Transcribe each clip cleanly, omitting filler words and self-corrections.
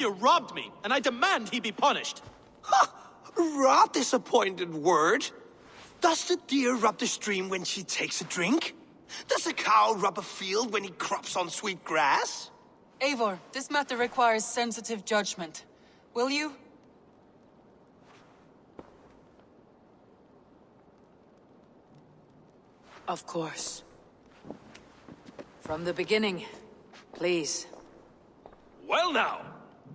You robbed me, and I demand he be punished. Ha! Rot disappointed word. Does the deer rub the stream when she takes a drink? Does a cow rub a field when he crops on sweet grass? Eivor, this matter requires sensitive judgment. Will you? Of course. From the beginning, please. Well now,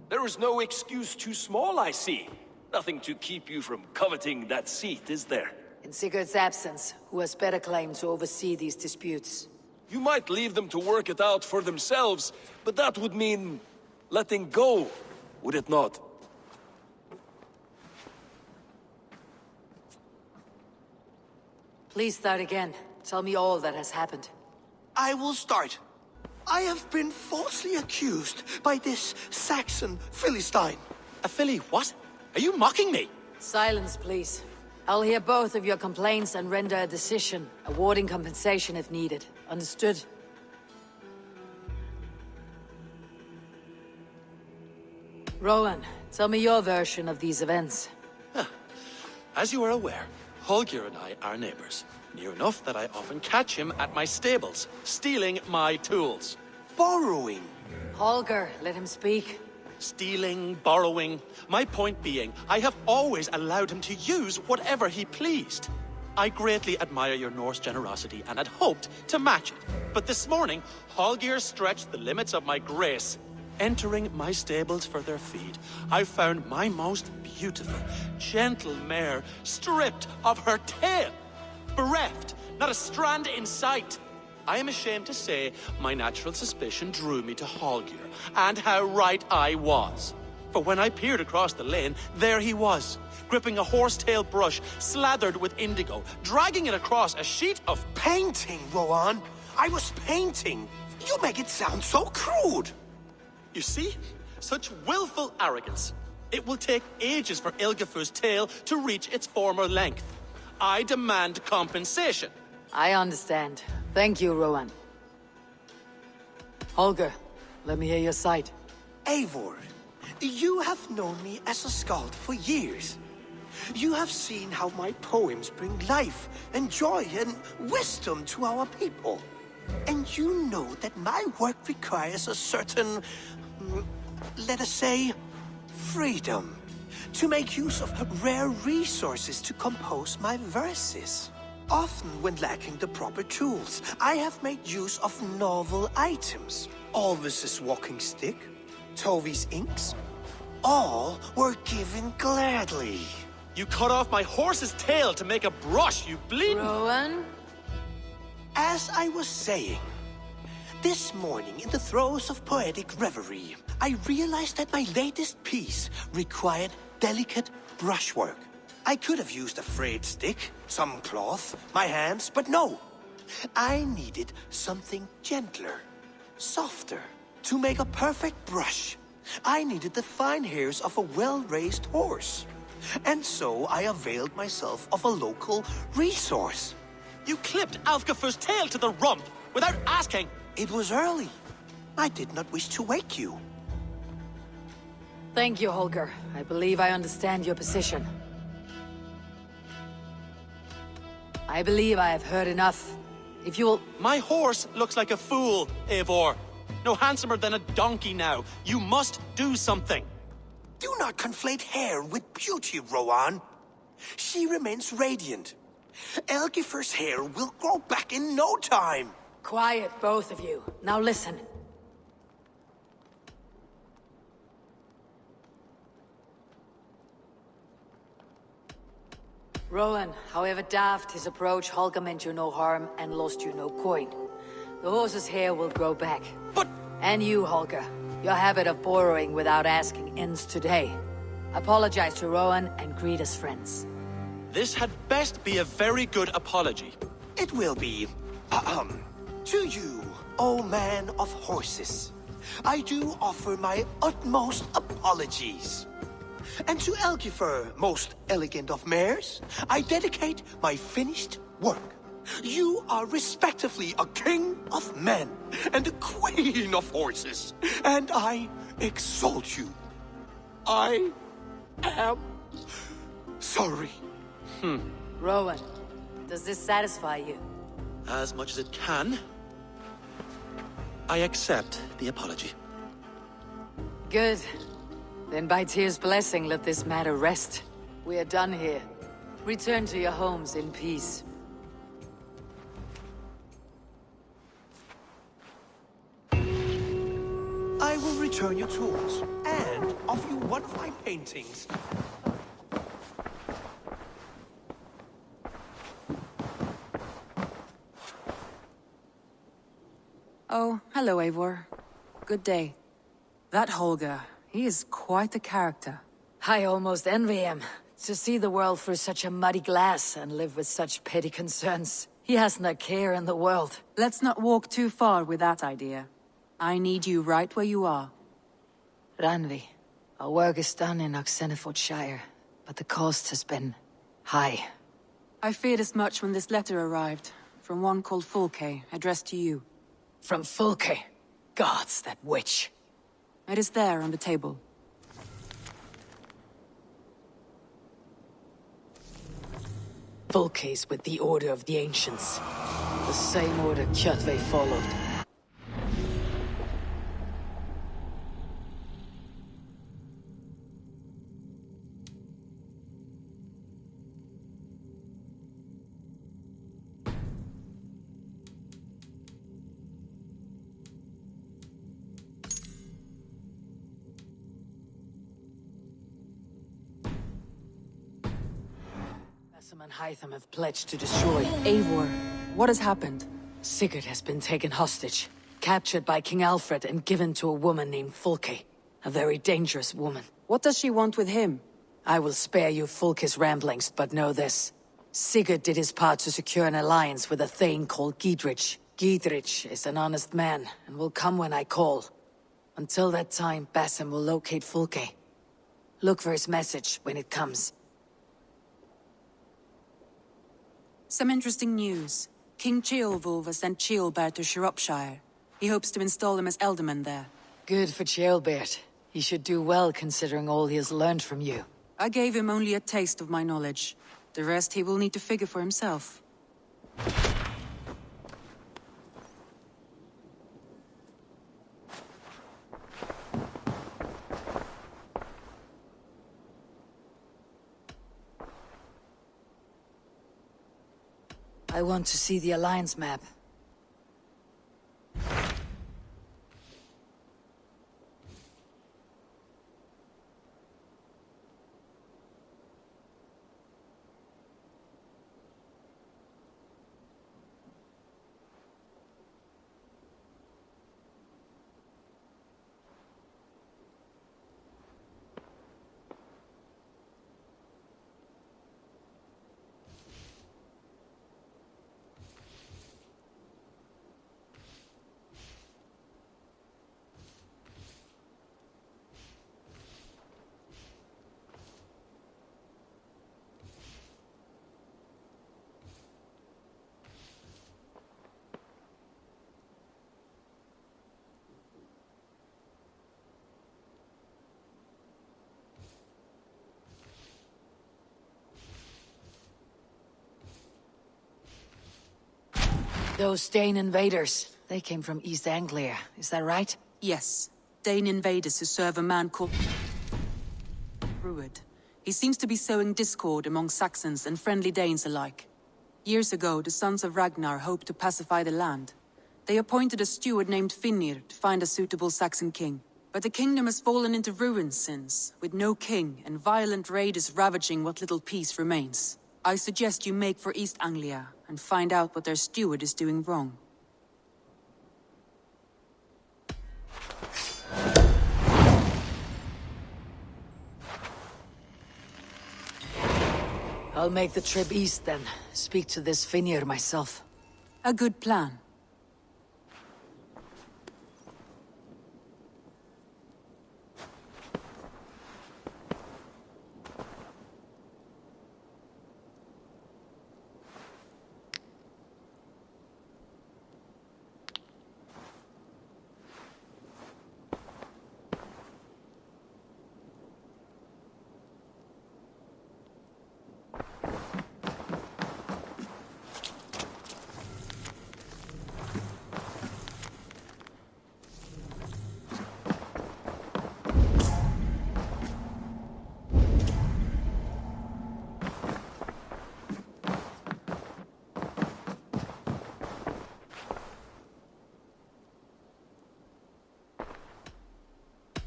there is no excuse too small, I see. Nothing to keep you from coveting that seat, is there? In Sigurd's absence, who has better claim to oversee these disputes? You might leave them to work it out for themselves, but that would mean letting go, would it not? Please start again. Tell me all that has happened. I will start. I have been falsely accused by this Saxon Philistine. A filly what? Are you mocking me? Silence, please. I'll hear both of your complaints and render a decision, awarding compensation if needed. Understood? Rowan, tell me your version of these events. As you are aware, Holger and I are neighbors. Near enough that I often catch him at my stables, stealing my tools. Borrowing. Holger, let him speak. Stealing, borrowing. My point being, I have always allowed him to use whatever he pleased. I greatly admire your Norse generosity and had hoped to match it. But this morning, Holger stretched the limits of my grace. Entering my stables for their feed, I found my most beautiful, gentle mare stripped of her tail. Bereft, not a strand in sight. I am ashamed to say my natural suspicion drew me to Holger, and how right I was. For when I peered across the lane, there he was, gripping a horsetail brush slathered with indigo, dragging it across a sheet of... Painting, Rowan. I was painting. You make it sound so crude. You see? Such willful arrogance. It will take ages for Ilgafur's tail to reach its former length. I demand compensation. I understand. Thank you, Rowan. Holger, let me hear your side. Eivor, you have known me as a skald for years. You have seen how my poems bring life and joy and wisdom to our people. And you know that my work requires a certain, let us say, freedom. To make use of rare resources to compose my verses. Often when lacking the proper tools, I have made use of novel items. Alvis's walking stick, Tovi's inks, all were given gladly. You cut off my horse's tail to make a brush, you bleed... Rowan? As I was saying, this morning in the throes of poetic reverie, I realized that my latest piece required delicate brushwork. I could have used a frayed stick, some cloth, my hands, but no. I needed something gentler, softer. To make a perfect brush, I needed the fine hairs of a well-raised horse. And so I availed myself of a local resource. You clipped Alfgafur's tail to the rump without asking. It was early. I did not wish to wake you. Thank you, Holger. I believe I understand your position. I believe I have heard enough. If you'll... My horse looks like a fool, Eivor. No handsomer than a donkey now. You must do something. Do not conflate hair with beauty, Rowan. She remains radiant. Elgifur's hair will grow back in no time. Quiet, both of you. Now listen. Rowan, however daft his approach, Holger meant you no harm and lost you no coin. The horse's hair will grow back. But... And you, Holger. Your habit of borrowing without asking ends today. Apologize to Rowan and greet as friends. This had best be a very good apology. It will be. To you, O man of horses, I do offer my utmost apologies. And to Elgifur, most elegant of mares, I dedicate my finished work. You are respectively a king of men and a queen of horses, and I exalt you. I am sorry. Rowan, does this satisfy you? As much as it can. I accept the apology. Good. Then by Tyr's blessing, let this matter rest. We are done here. Return to your homes in peace. I will return your tools and offer you one of my paintings. Oh, hello, Eivor. Good day. That Holger, he is quite the character. I almost envy him. To see the world through such a muddy glass and live with such petty concerns. He hasn't a care in the world. Let's not walk too far with that idea. I need you right where you are. Ranvi, our work is done in Oxenfordshire, but the cost has been high. I feared as much when this letter arrived, from one called Fulke, addressed to you. From Fulke. Gods, that witch. It is there on the table. Fulke's with the Order of the Ancients. The same order Kjotve followed. Basim and Hytham have pledged to destroy. Eivor, what has happened? Sigurd has been taken hostage, captured by King Alfred and given to a woman named Fulke. A very dangerous woman. What does she want with him? I will spare you Fulke's ramblings, but know this. Sigurd did his part to secure an alliance with a thane called Gidrich. Gidrich is an honest man, and will come when I call. Until that time, Basim will locate Fulke. Look for his message when it comes. Some interesting news. King Ceolwulf has sent Ceolbert to Shropshire. He hopes to install him as Elderman there. Good for Ceolbert. He should do well considering all he has learned from you. I gave him only a taste of my knowledge. The rest he will need to figure for himself. I want to see the Alliance map. Those Dane invaders, they came from East Anglia, is that right? Yes. Dane invaders who serve a man called Rued. He seems to be sowing discord among Saxons and friendly Danes alike. Years ago, the sons of Ragnar hoped to pacify the land. They appointed a steward named Finnir to find a suitable Saxon king. But the kingdom has fallen into ruins since, with no king and violent raiders ravaging what little peace remains. I suggest you make for East Anglia and find out what their steward is doing wrong. I'll make the trip east then. Speak to this Finnir myself. A good plan.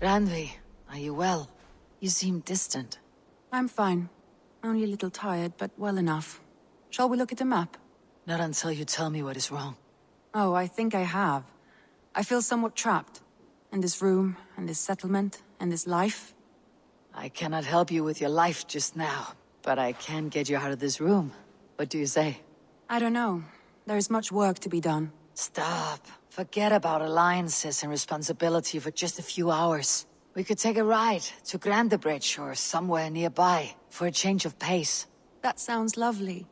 Randvi, are you well? You seem distant. I'm fine. Only a little tired, but well enough. Shall we look at the map? Not until you tell me what is wrong. Oh, I think I have. I feel somewhat trapped. In this room, and this settlement, and this life. I cannot help you with your life just now, but I can get you out of this room. What do you say? I don't know. There is much work to be done. Stop. Forget about alliances and responsibility for just a few hours. We could take a ride to Grandebridge or somewhere nearby for a change of pace. That sounds lovely.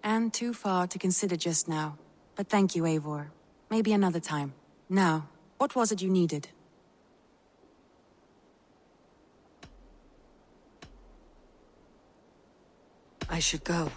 And too far to consider just now. But thank you, Eivor. Maybe another time. Now, what was it you needed? I should go.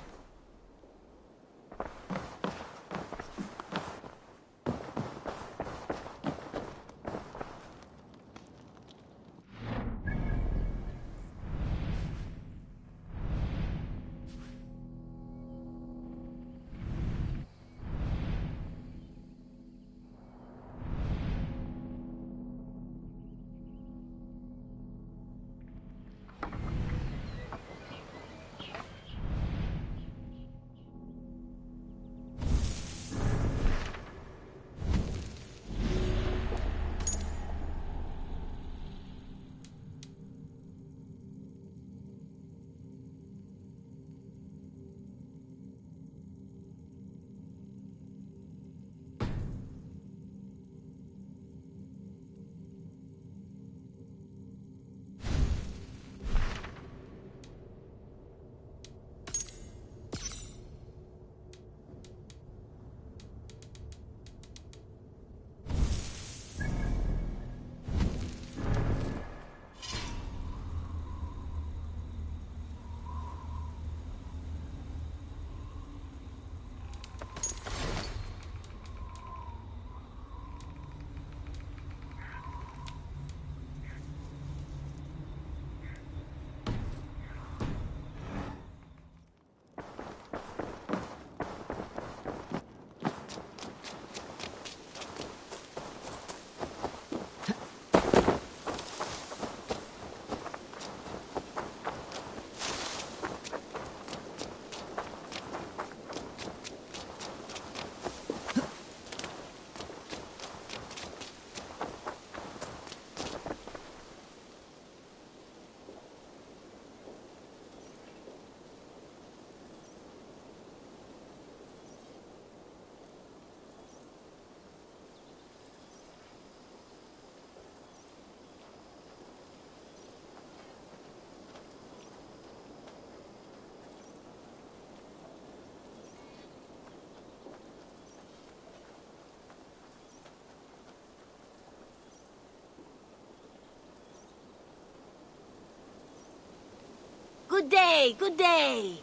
Good day, good day.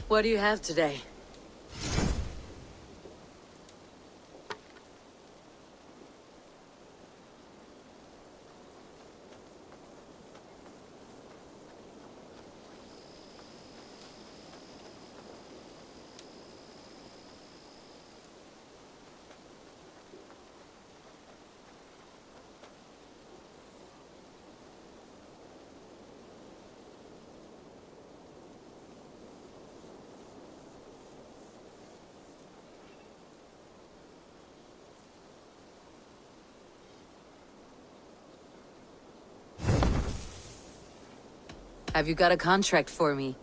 What do you have today? Have you got a contract for me?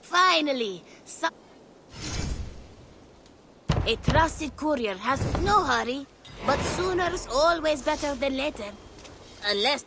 Finally, a trusted courier has no hurry, but sooner's always better than later. Unless